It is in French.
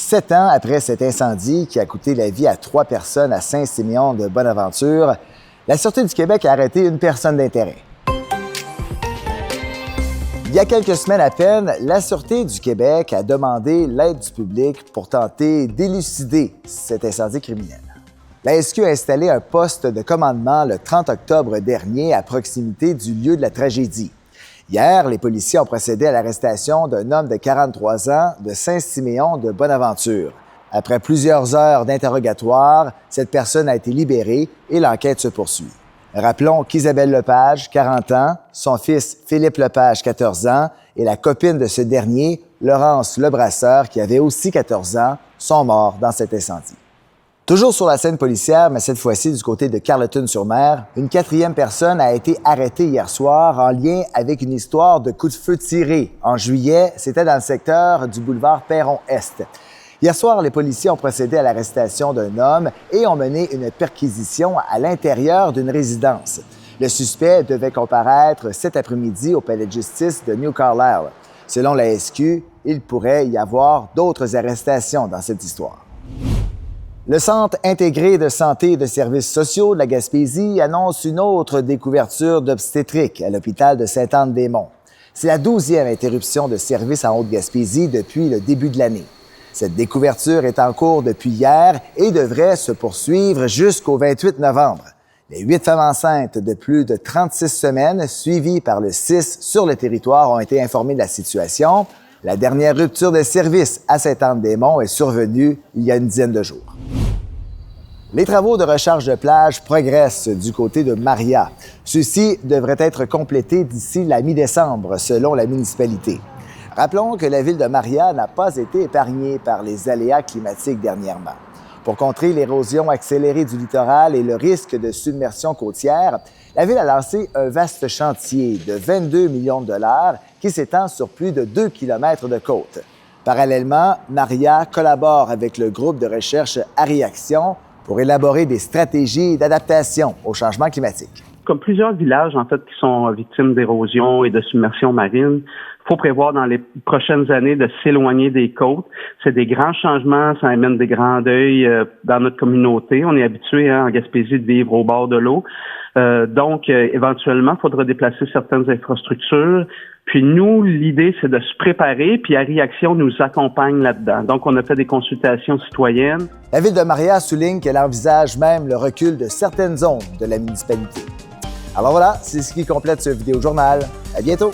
7 ans après cet incendie qui a coûté la vie à 3 personnes à Saint-Siméon de Bonaventure, la Sûreté du Québec a arrêté une personne d'intérêt. Il y a quelques semaines à peine, la Sûreté du Québec a demandé l'aide du public pour tenter d'élucider cet incendie criminel. La SQ a installé un poste de commandement le 30 octobre dernier à proximité du lieu de la tragédie. Hier, les policiers ont procédé à l'arrestation d'un homme de 43 ans de Saint-Siméon de Bonaventure. Après plusieurs heures d'interrogatoire, cette personne a été libérée et l'enquête se poursuit. Rappelons qu'Isabelle Lepage, 40 ans, son fils Philippe Lepage, 14 ans, et la copine de ce dernier, Laurence Lebrasseur, qui avait aussi 14 ans, sont morts dans cet incendie. Toujours sur la scène policière, mais cette fois-ci du côté de Carleton-sur-Mer, une 4e personne a été arrêtée hier soir en lien avec une histoire de coup de feu tiré. En juillet, c'était dans le secteur du boulevard Perron-Est. Hier soir, les policiers ont procédé à l'arrestation d'un homme et ont mené une perquisition à l'intérieur d'une résidence. Le suspect devait comparaître cet après-midi au palais de justice de New Carlisle. Selon la SQ, il pourrait y avoir d'autres arrestations dans cette histoire. Le Centre intégré de santé et de services sociaux de la Gaspésie annonce une autre découverture d'obstétrique à l'hôpital de Sainte-Anne-des-Monts. C'est la 12e interruption de service en Haute-Gaspésie depuis le début de l'année. Cette découverture est en cours depuis hier et devrait se poursuivre jusqu'au 28 novembre. Les 8 femmes enceintes de plus de 36 semaines, suivies par le 6 sur le territoire, ont été informées de la situation. La dernière rupture de service à Sainte-Anne-des-Monts est survenue il y a une dizaine de jours. Les travaux de recharge de plage progressent du côté de Maria. Ceux-ci devraient être complétés d'ici la mi-décembre, selon la municipalité. Rappelons que la ville de Maria n'a pas été épargnée par les aléas climatiques dernièrement. Pour contrer l'érosion accélérée du littoral et le risque de submersion côtière, la ville a lancé un vaste chantier de 22 millions de dollars qui s'étend sur plus de 2 kilomètres de côte. Parallèlement, Maria collabore avec le groupe de recherche Ariaction pour élaborer des stratégies d'adaptation au changement climatique. Comme plusieurs villages, en fait, qui sont victimes d'érosion et de submersion marine, il faut prévoir dans les prochaines années de s'éloigner des côtes. C'est des grands changements, ça amène des grands deuils dans notre communauté. On est habitué en Gaspésie de vivre au bord de l'eau. Donc, éventuellement, il faudra déplacer certaines infrastructures. Puis nous, l'idée, c'est de se préparer, puis Ariaction nous accompagne là-dedans. Donc, on a fait des consultations citoyennes. La ville de Maria souligne qu'elle envisage même le recul de certaines zones de la municipalité. Alors voilà, c'est ce qui complète ce vidéojournal. À bientôt!